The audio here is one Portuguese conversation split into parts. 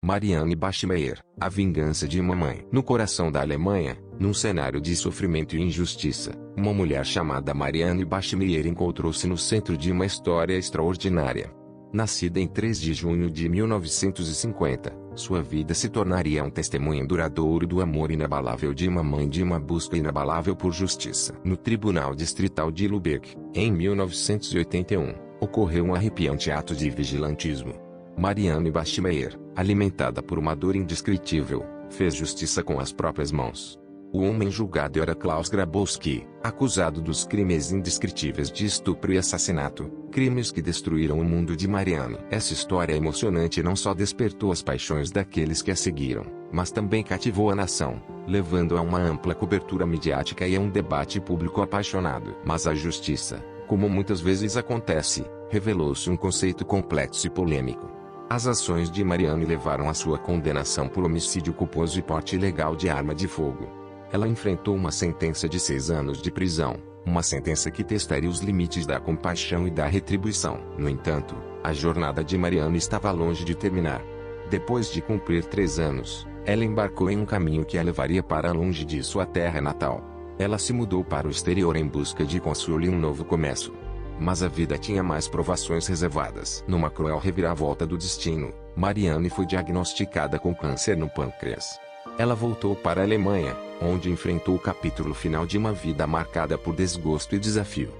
Marianne Bachmeier, A Vingança de uma Mãe. No coração da Alemanha, num cenário de sofrimento e injustiça, uma mulher chamada Marianne Bachmeier encontrou-se no centro de uma história extraordinária. Nascida em 3 de junho de 1950, sua vida se tornaria um testemunho duradouro do amor inabalável de uma mãe de uma busca inabalável por justiça. No Tribunal Distrital de Lübeck, em 1981, ocorreu um arrepiante ato de vigilantismo. Marianne Bachmeier, alimentada por uma dor indescritível, fez justiça com as próprias mãos. O homem julgado era Klaus Grabowski, acusado dos crimes indescritíveis de estupro e assassinato, crimes que destruíram o mundo de Marianne. Essa história emocionante não só despertou as paixões daqueles que a seguiram, mas também cativou a nação, levando a uma ampla cobertura midiática e a um debate público apaixonado. Mas a justiça, como muitas vezes acontece, revelou-se um conceito complexo e polêmico. As ações de Marianne levaram à sua condenação por homicídio culposo e porte ilegal de arma de fogo. Ela enfrentou uma sentença de 6 anos de prisão, uma sentença que testaria os limites da compaixão e da retribuição. No entanto, a jornada de Marianne estava longe de terminar. Depois de cumprir 3 anos, ela embarcou em um caminho que a levaria para longe de sua terra natal. Ela se mudou para o exterior em busca de consolo e um novo começo. Mas a vida tinha mais provações reservadas. Numa cruel reviravolta do destino, Marianne foi diagnosticada com câncer no pâncreas. Ela voltou para a Alemanha, onde enfrentou o capítulo final de uma vida marcada por desgosto e desafio.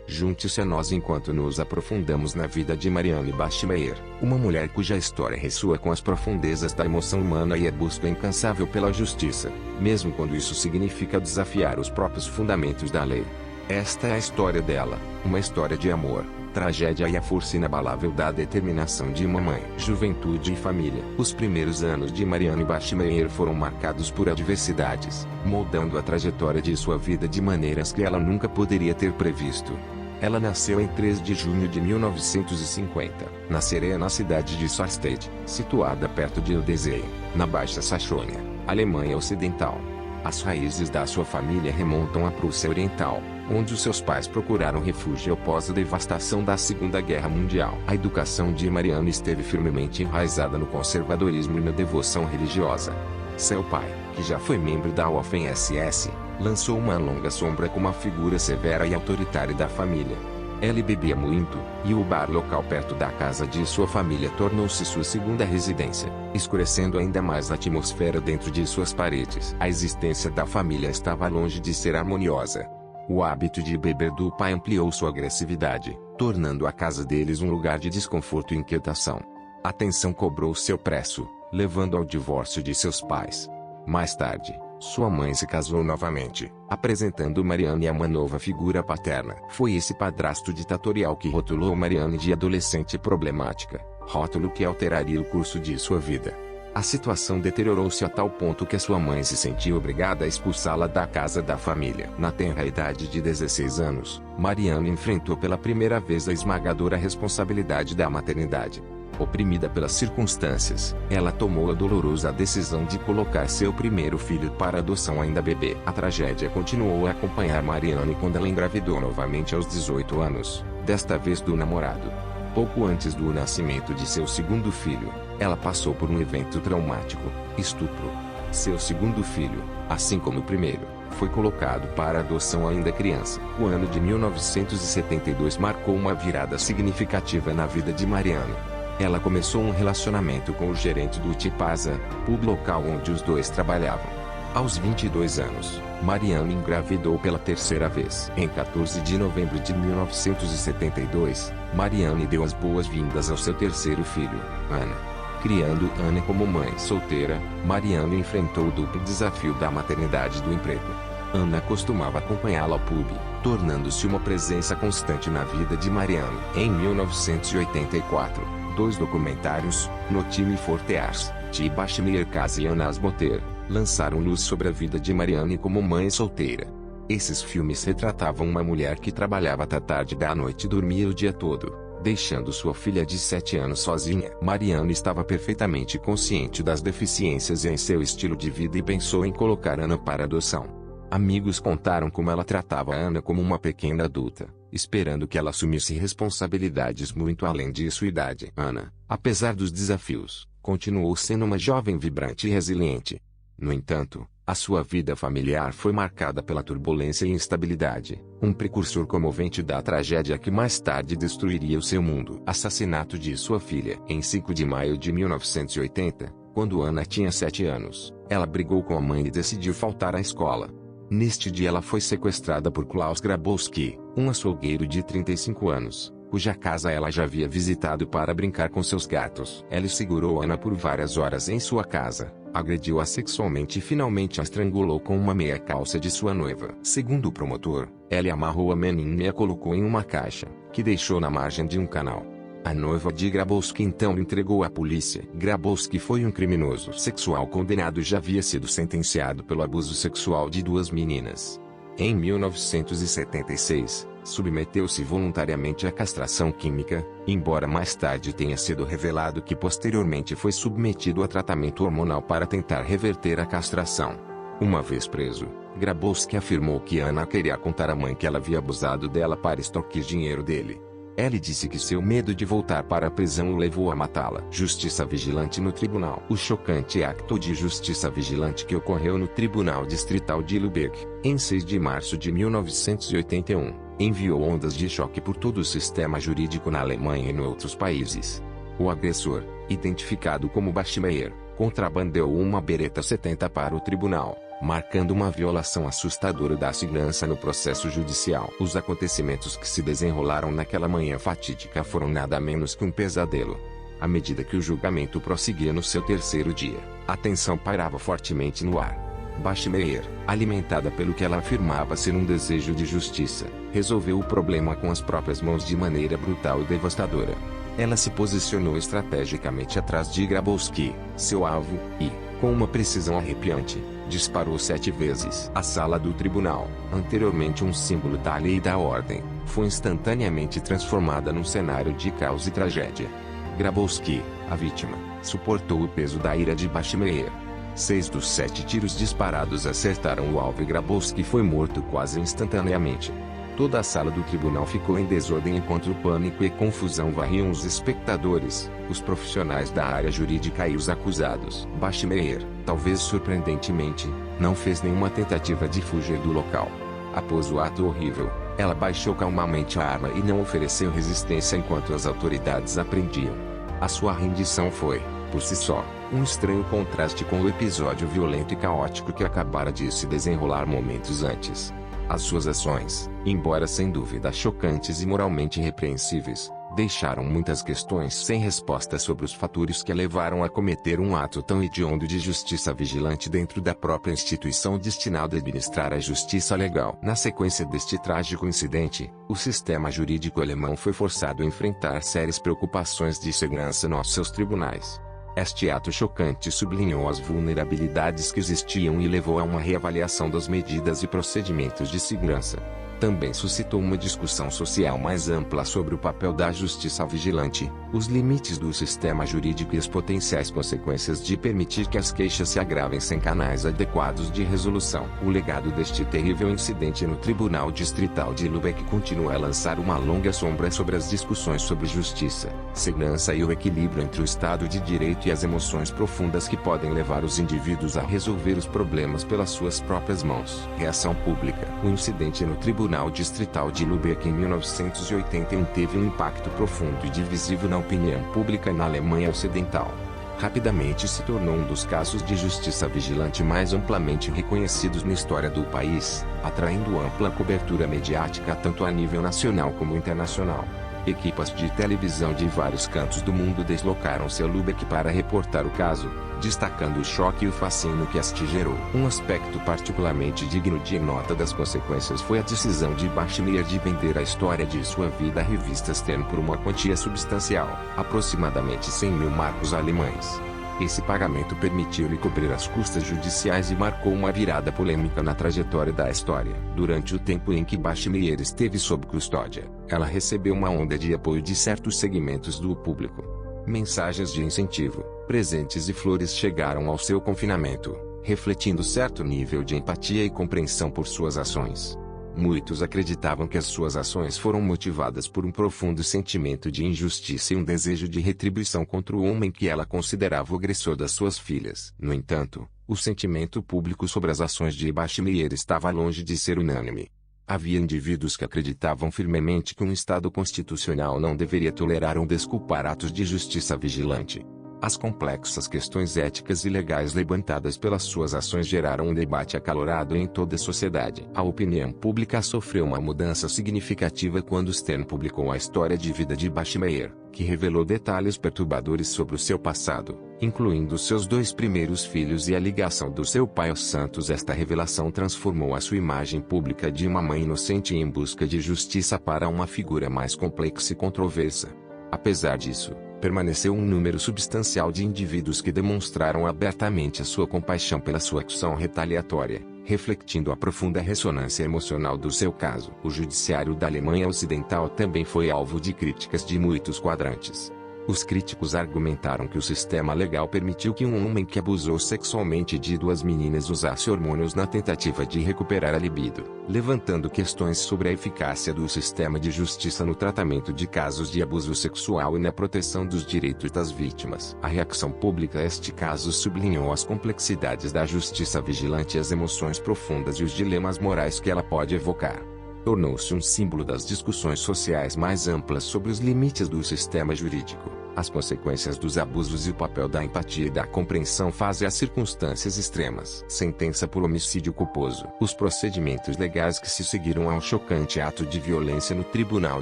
Junte-se a nós enquanto nos aprofundamos na vida de Marianne Bachmeier, uma mulher cuja história ressoa com as profundezas da emoção humana e a busca incansável pela justiça, mesmo quando isso significa desafiar os próprios fundamentos da lei. Esta é a história dela, uma história de amor, tragédia e a força inabalável da determinação de uma mãe. Juventude e família. Os primeiros anos de Marianne Bachmeier foram marcados por adversidades, moldando a trajetória de sua vida de maneiras que ela nunca poderia ter previsto. Ela nasceu em 3 de junho de 1950, na serena cidade de Sarstedt, situada perto de Oldesheim, na Baixa Saxônia, Alemanha Ocidental. As raízes da sua família remontam à Prússia Oriental, onde os seus pais procuraram refúgio após a devastação da Segunda Guerra Mundial. A educação de Marianne esteve firmemente enraizada no conservadorismo e na devoção religiosa. Seu pai, que já foi membro da Waffen-SS, lançou uma longa sombra como a figura severa e autoritária da família. Ela bebia muito, e o bar local perto da casa de sua família tornou-se sua segunda residência, escurecendo ainda mais a atmosfera dentro de suas paredes. A existência da família estava longe de ser harmoniosa. O hábito de beber do pai ampliou sua agressividade, tornando a casa deles um lugar de desconforto e inquietação. A tensão cobrou seu preço, levando ao divórcio de seus pais. Mais tarde, sua mãe se casou novamente, apresentando Marianne a uma nova figura paterna. Foi esse padrasto ditatorial que rotulou Marianne de adolescente problemática, rótulo que alteraria o curso de sua vida. A situação deteriorou-se a tal ponto que a sua mãe se sentiu obrigada a expulsá-la da casa da família. Na tenra idade de 16 anos, Marianne enfrentou pela primeira vez a esmagadora responsabilidade da maternidade. Oprimida pelas circunstâncias, ela tomou a dolorosa decisão de colocar seu primeiro filho para adoção ainda bebê. A tragédia continuou a acompanhar Marianne quando ela engravidou novamente aos 18 anos, desta vez do namorado. Pouco antes do nascimento de seu segundo filho, ela passou por um evento traumático, estupro. Seu segundo filho, assim como o primeiro, foi colocado para adoção ainda criança. O ano de 1972 marcou uma virada significativa na vida de Marianne. Ela começou um relacionamento com o gerente do Tipasa, pub local onde os dois trabalhavam. Aos 22 anos, Marianne engravidou pela terceira vez. Em 14 de novembro de 1972, Marianne deu as boas-vindas ao seu terceiro filho, Ana. Criando Ana como mãe solteira, Marianne enfrentou o duplo desafio da maternidade e do emprego. Ana costumava acompanhá-la ao pub, tornando-se uma presença constante na vida de Marianne. Em 1984, 2 documentários, No time Fortears, Die Bachmeier Casa e Anna Asmoter, lançaram luz sobre a vida de Marianne como mãe solteira. Esses filmes retratavam uma mulher que trabalhava até tarde da noite e dormia o dia todo, deixando sua filha de 7 anos sozinha. Marianne estava perfeitamente consciente das deficiências em seu estilo de vida e pensou em colocar Ana para adoção. Amigos contaram como ela tratava Ana como uma pequena adulta, esperando que ela assumisse responsabilidades muito além de sua idade. Ana, apesar dos desafios, continuou sendo uma jovem vibrante e resiliente. No entanto, a sua vida familiar foi marcada pela turbulência e instabilidade, um precursor comovente da tragédia que mais tarde destruiria o seu mundo. Assassinato de sua filha. Em 5 de maio de 1980, quando Anna tinha 7 anos, ela brigou com a mãe e decidiu faltar à escola. Neste dia ela foi sequestrada por Klaus Grabowski, um açougueiro de 35 anos, cuja casa ela já havia visitado para brincar com seus gatos. Ele segurou Anna por várias horas em sua casa, agrediu-a sexualmente e finalmente a estrangulou com uma meia calça de sua noiva. Segundo o promotor, ele amarrou a menina e a colocou em uma caixa, que deixou na margem de um canal. A noiva de Grabowski então entregou à polícia. Grabowski foi um criminoso sexual condenado e já havia sido sentenciado pelo abuso sexual de 2 meninas. Em 1976, submeteu-se voluntariamente à castração química, embora mais tarde tenha sido revelado que posteriormente foi submetido a tratamento hormonal para tentar reverter a castração. Uma vez preso, Grabowski afirmou que Anna queria contar à mãe que ela havia abusado dela para extorquir dinheiro dele. Ele disse que seu medo de voltar para a prisão o levou a matá-la. Justiça vigilante no tribunal. O chocante acto de justiça vigilante que ocorreu no Tribunal Distrital de Lübeck, em 6 de março de 1981, enviou ondas de choque por todo o sistema jurídico na Alemanha e em outros países. O agressor, identificado como Bachmeier, contrabandeou uma Beretta 70 para o tribunal, marcando uma violação assustadora da segurança no processo judicial. Os acontecimentos que se desenrolaram naquela manhã fatídica foram nada menos que um pesadelo. À medida que o julgamento prosseguia no seu 3º dia, a tensão pairava fortemente no ar. Bachmeier, alimentada pelo que ela afirmava ser um desejo de justiça, resolveu o problema com as próprias mãos de maneira brutal e devastadora. Ela se posicionou estrategicamente atrás de Grabowski, seu alvo, e, com uma precisão arrepiante, disparou 7 vezes. A sala do tribunal, anteriormente um símbolo da lei e da ordem, foi instantaneamente transformada num cenário de caos e tragédia. Grabowski, a vítima, suportou o peso da ira de Bachmeier. 6 dos 7 tiros disparados acertaram o alvo e Grabowski foi morto quase instantaneamente. Toda a sala do tribunal ficou em desordem enquanto o pânico e confusão varriam os espectadores, os profissionais da área jurídica e os acusados. Bachmeier, talvez surpreendentemente, não fez nenhuma tentativa de fugir do local. Após o ato horrível, ela baixou calmamente a arma e não ofereceu resistência enquanto as autoridades a prendiam. A sua rendição foi, por si só, um estranho contraste com o episódio violento e caótico que acabara de se desenrolar momentos antes. As suas ações, embora sem dúvida chocantes e moralmente repreensíveis, deixaram muitas questões sem resposta sobre os fatores que a levaram a cometer um ato tão hediondo de justiça vigilante dentro da própria instituição destinada a administrar a justiça legal. Na sequência deste trágico incidente, o sistema jurídico alemão foi forçado a enfrentar sérias preocupações de segurança nos seus tribunais. Este ato chocante sublinhou as vulnerabilidades que existiam e levou a uma reavaliação das medidas e procedimentos de segurança. Também suscitou uma discussão social mais ampla sobre o papel da justiça vigilante, os limites do sistema jurídico e as potenciais consequências de permitir que as queixas se agravem sem canais adequados de resolução. O legado deste terrível incidente no Tribunal Distrital de Lübeck continua a lançar uma longa sombra sobre as discussões sobre justiça, segurança e o equilíbrio entre o Estado de Direito e as emoções profundas que podem levar os indivíduos a resolver os problemas pelas suas próprias mãos. Reação pública. O incidente no Tribunal Distrital de Lübeck em 1981 teve um impacto profundo e divisivo na opinião pública na Alemanha Ocidental. Rapidamente se tornou um dos casos de justiça vigilante mais amplamente reconhecidos na história do país, atraindo ampla cobertura mediática tanto a nível nacional como internacional. Equipas de televisão de vários cantos do mundo deslocaram-se a Lübeck para reportar o caso, destacando o choque e o fascínio que este gerou. Um aspecto particularmente digno de nota das consequências foi a decisão de Bachmeier de vender a história de sua vida à revista Stern por uma quantia substancial, aproximadamente 100 mil marcos alemães. Esse pagamento permitiu-lhe cobrir as custas judiciais e marcou uma virada polêmica na trajetória da história. Durante o tempo em que Bachmeier esteve sob custódia, ela recebeu uma onda de apoio de certos segmentos do público. Mensagens de incentivo, presentes e flores chegaram ao seu confinamento, refletindo certo nível de empatia e compreensão por suas ações. Muitos acreditavam que as suas ações foram motivadas por um profundo sentimento de injustiça e um desejo de retribuição contra o homem que ela considerava o agressor das suas filhas. No entanto, o sentimento público sobre as ações de Bashir estava longe de ser unânime. Havia indivíduos que acreditavam firmemente que um Estado constitucional não deveria tolerar ou desculpar atos de justiça vigilante. As complexas questões éticas e legais levantadas pelas suas ações geraram um debate acalorado em toda a sociedade. A opinião pública sofreu uma mudança significativa quando Stern publicou a história de vida de Bashir, que revelou detalhes perturbadores sobre o seu passado, incluindo seus 2 primeiros filhos e a ligação do seu pai aos santos. Esta revelação transformou a sua imagem pública de uma mãe inocente em busca de justiça para uma figura mais complexa e controversa. Apesar disso, permaneceu um número substancial de indivíduos que demonstraram abertamente a sua compaixão pela sua ação retaliatória, refletindo a profunda ressonância emocional do seu caso. O judiciário da Alemanha Ocidental também foi alvo de críticas de muitos quadrantes. Os críticos argumentaram que o sistema legal permitiu que um homem que abusou sexualmente de 2 meninas usasse hormônios na tentativa de recuperar a libido, levantando questões sobre a eficácia do sistema de justiça no tratamento de casos de abuso sexual e na proteção dos direitos das vítimas. A reação pública a este caso sublinhou as complexidades da justiça vigilante e as emoções profundas e os dilemas morais que ela pode evocar. Tornou-se um símbolo das discussões sociais mais amplas sobre os limites do sistema jurídico, as consequências dos abusos e o papel da empatia e da compreensão face às circunstâncias extremas. Sentença por homicídio culposo. Os procedimentos legais que se seguiram ao chocante ato de violência no Tribunal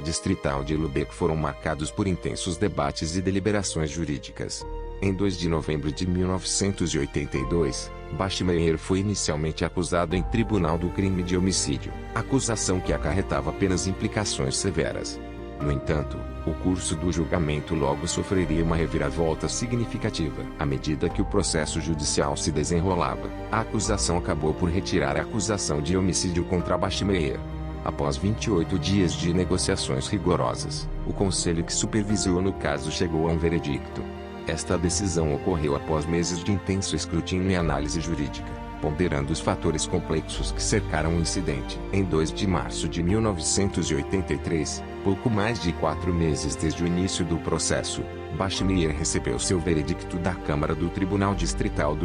Distrital de Lübeck foram marcados por intensos debates e deliberações jurídicas. Em 2 de novembro de 1982, Bashir foi inicialmente acusado em tribunal do crime de homicídio, acusação que acarretava apenas implicações severas. No entanto, o curso do julgamento logo sofreria uma reviravolta significativa. À medida que o processo judicial se desenrolava, a acusação acabou por retirar a acusação de homicídio contra Bashir. Após 28 dias de negociações rigorosas, o conselho que supervisionou no caso chegou a um veredicto. Esta decisão ocorreu após meses de intenso escrutínio e análise jurídica, ponderando os fatores complexos que cercaram o incidente. Em 2 de março de 1983, pouco mais de 4 meses desde o início do processo, Bashir recebeu seu veredicto da Câmara do Tribunal Distrital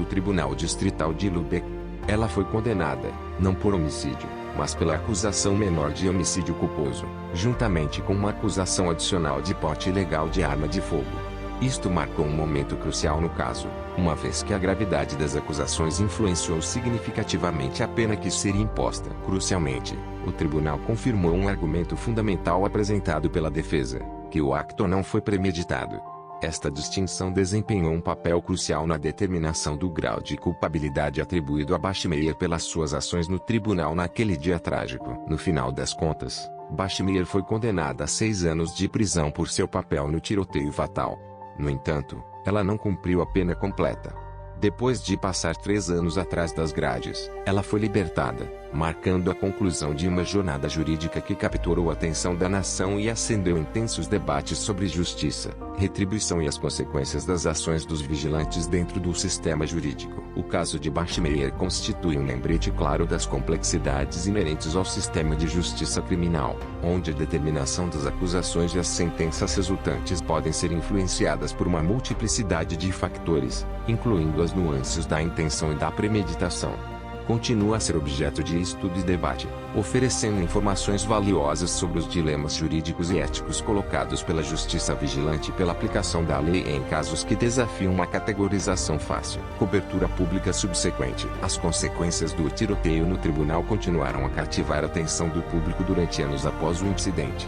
de Lübeck. Ela foi condenada, não por homicídio, mas pela acusação menor de homicídio culposo, juntamente com uma acusação adicional de porte ilegal de arma de fogo. Isto marcou um momento crucial no caso, uma vez que a gravidade das acusações influenciou significativamente a pena que seria imposta. Crucialmente, o tribunal confirmou um argumento fundamental apresentado pela defesa, que o acto não foi premeditado. Esta distinção desempenhou um papel crucial na determinação do grau de culpabilidade atribuído a Bashir pelas suas ações no tribunal naquele dia trágico. No final das contas, Bashir foi condenada a 6 anos de prisão por seu papel no tiroteio fatal. No entanto, ela não cumpriu a pena completa. Depois de passar 3 anos atrás das grades, ela foi libertada, marcando a conclusão de uma jornada jurídica que capturou a atenção da nação e acendeu intensos debates sobre justiça, retribuição e as consequências das ações dos vigilantes dentro do sistema jurídico. O caso de Bashir constitui um lembrete claro das complexidades inerentes ao sistema de justiça criminal, onde a determinação das acusações e as sentenças resultantes podem ser influenciadas por uma multiplicidade de fatores, incluindo as nuances da intenção e da premeditação. Continua a ser objeto de estudo e debate, oferecendo informações valiosas sobre os dilemas jurídicos e éticos colocados pela justiça vigilante e pela aplicação da lei em casos que desafiam uma categorização fácil. Cobertura pública subsequente. As consequências do tiroteio no tribunal continuaram a cativar a atenção do público durante anos após o incidente.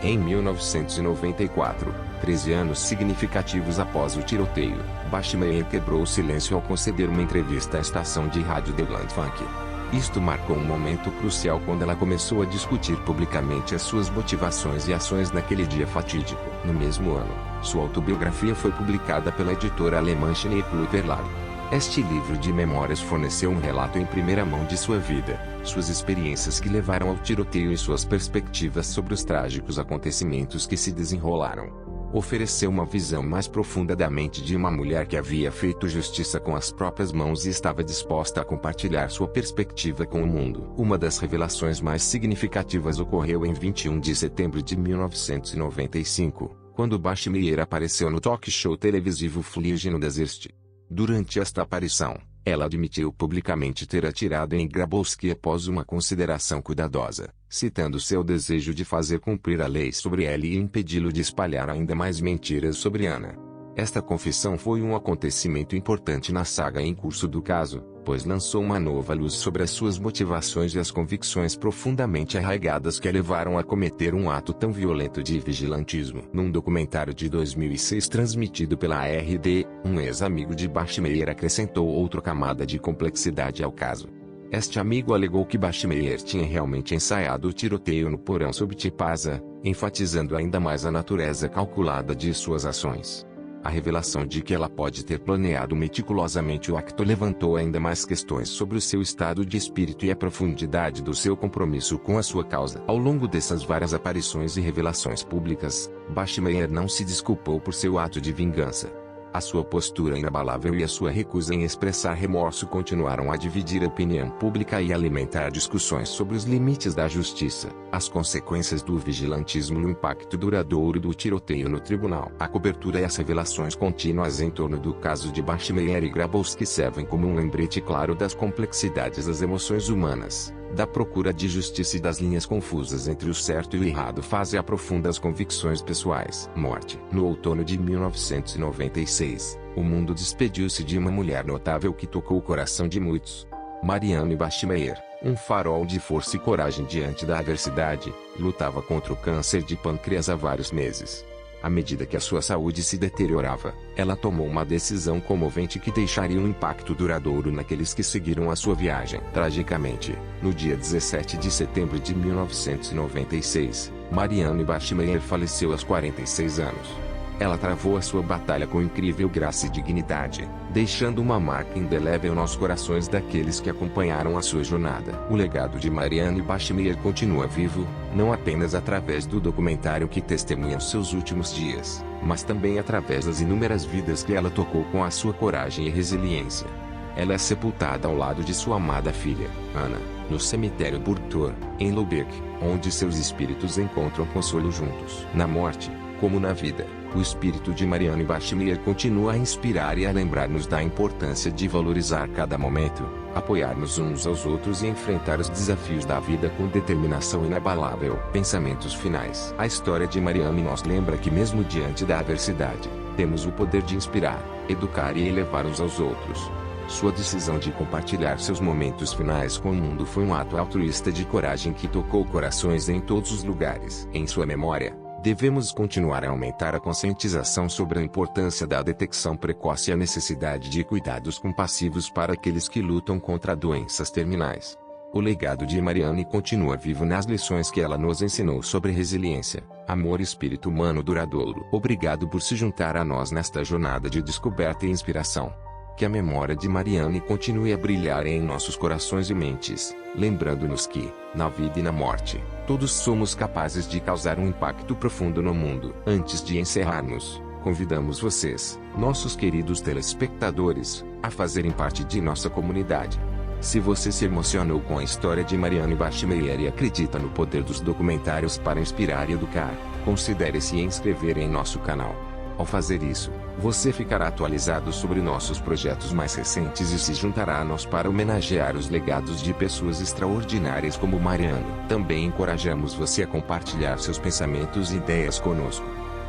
Em 1994, 13 anos significativos após o tiroteio, Bashir quebrou o silêncio ao conceder uma entrevista à estação de rádio The Landfunk. Isto marcou um momento crucial quando ela começou a discutir publicamente as suas motivações e ações naquele dia fatídico. No mesmo ano, sua autobiografia foi publicada pela editora alemã Schneekluge Verlag. Este livro de memórias forneceu um relato em primeira mão de sua vida, suas experiências que levaram ao tiroteio e suas perspectivas sobre os trágicos acontecimentos que se desenrolaram. Ofereceu uma visão mais profunda da mente de uma mulher que havia feito justiça com as próprias mãos e estava disposta a compartilhar sua perspectiva com o mundo. Uma das revelações mais significativas ocorreu em 21 de setembro de 1995, quando Bashir Meir apareceu no talk show televisivo Fleas no Desert. Durante esta aparição, ela admitiu publicamente ter atirado em Grabowski após uma consideração cuidadosa, citando seu desejo de fazer cumprir a lei sobre ele e impedi-lo de espalhar ainda mais mentiras sobre Ana. Esta confissão foi um acontecimento importante na saga em curso do caso, pois lançou uma nova luz sobre as suas motivações e as convicções profundamente arraigadas que a levaram a cometer um ato tão violento de vigilantismo. Num documentário de 2006 transmitido pela ARD, um ex-amigo de Bashir Meir acrescentou outra camada de complexidade ao caso. Este amigo alegou que Bashir Meir tinha realmente ensaiado o tiroteio no porão sob Tipasa, enfatizando ainda mais a natureza calculada de suas ações. A revelação de que ela pode ter planeado meticulosamente o acto levantou ainda mais questões sobre o seu estado de espírito e a profundidade do seu compromisso com a sua causa. Ao longo dessas várias aparições e revelações públicas, Bashir Meir não se desculpou por seu ato de vingança. A sua postura inabalável e a sua recusa em expressar remorso continuaram a dividir a opinião pública e alimentar discussões sobre os limites da justiça, as consequências do vigilantismo e o impacto duradouro do tiroteio no tribunal. A cobertura e as revelações contínuas em torno do caso de Bashir Meir e Grabowski servem como um lembrete claro das complexidades das emoções humanas, da procura de justiça e das linhas confusas entre o certo e o errado fazem a profundas convicções pessoais. Morte. No outono de 1996, o mundo despediu-se de uma mulher notável que tocou o coração de muitos. Marianne Bashir Meir, um farol de força e coragem diante da adversidade, lutava contra o câncer de pâncreas há vários meses. À medida que a sua saúde se deteriorava, ela tomou uma decisão comovente que deixaria um impacto duradouro naqueles que seguiram a sua viagem. Tragicamente, no dia 17 de setembro de 1996, Marianne Bashir Meir faleceu aos 46 anos. Ela travou a sua batalha com incrível graça e dignidade, deixando uma marca indelével nos corações daqueles que acompanharam a sua jornada. O legado de Marianne Bashir Meir continua vivo, não apenas através do documentário que testemunha os seus últimos dias, mas também através das inúmeras vidas que ela tocou com a sua coragem e resiliência. Ela é sepultada ao lado de sua amada filha, Ana, no cemitério Burtor, em Lubeck, onde seus espíritos encontram consolo juntos. Na morte, como na vida, o espírito de Marianne Bashir Meir continua a inspirar e a lembrar-nos da importância de valorizar cada momento, apoiar-nos uns aos outros e enfrentar os desafios da vida com determinação inabalável. Pensamentos finais. A história de Marianne nos lembra que mesmo diante da adversidade, temos o poder de inspirar, educar e elevar uns aos outros. Sua decisão de compartilhar seus momentos finais com o mundo foi um ato altruísta de coragem que tocou corações em todos os lugares. Em sua memória, devemos continuar a aumentar a conscientização sobre a importância da detecção precoce e a necessidade de cuidados compassivos para aqueles que lutam contra doenças terminais. O legado de Marianne continua vivo nas lições que ela nos ensinou sobre resiliência, amor e espírito humano duradouro. Obrigado por se juntar a nós nesta jornada de descoberta e inspiração. Que a memória de Marianne continue a brilhar em nossos corações e mentes, lembrando-nos que, na vida e na morte, todos somos capazes de causar um impacto profundo no mundo. Antes de encerrarmos, convidamos vocês, nossos queridos telespectadores, a fazerem parte de nossa comunidade. Se você se emocionou com a história de Marianne Bashir Meir e acredita no poder dos documentários para inspirar e educar, considere se inscrever em nosso canal. Ao fazer isso, você ficará atualizado sobre nossos projetos mais recentes e se juntará a nós para homenagear os legados de pessoas extraordinárias como Marianne. Também encorajamos você a compartilhar seus pensamentos e ideias conosco.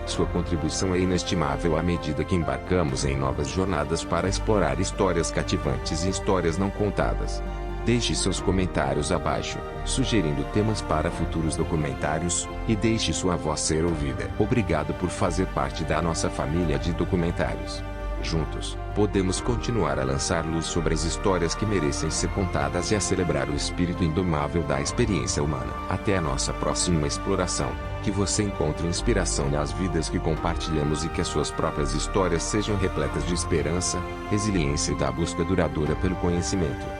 Sua contribuição é inestimável à medida que embarcamos em novas jornadas para explorar histórias cativantes e histórias não contadas. Deixe seus comentários abaixo, sugerindo temas para futuros documentários, e deixe sua voz ser ouvida. Obrigado por fazer parte da nossa família de documentários. Juntos, podemos continuar a lançar luz sobre as histórias que merecem ser contadas e a celebrar o espírito indomável da experiência humana. Até a nossa próxima exploração, que você encontre inspiração nas vidas que compartilhamos e que as suas próprias histórias sejam repletas de esperança, resiliência e da busca duradoura pelo conhecimento.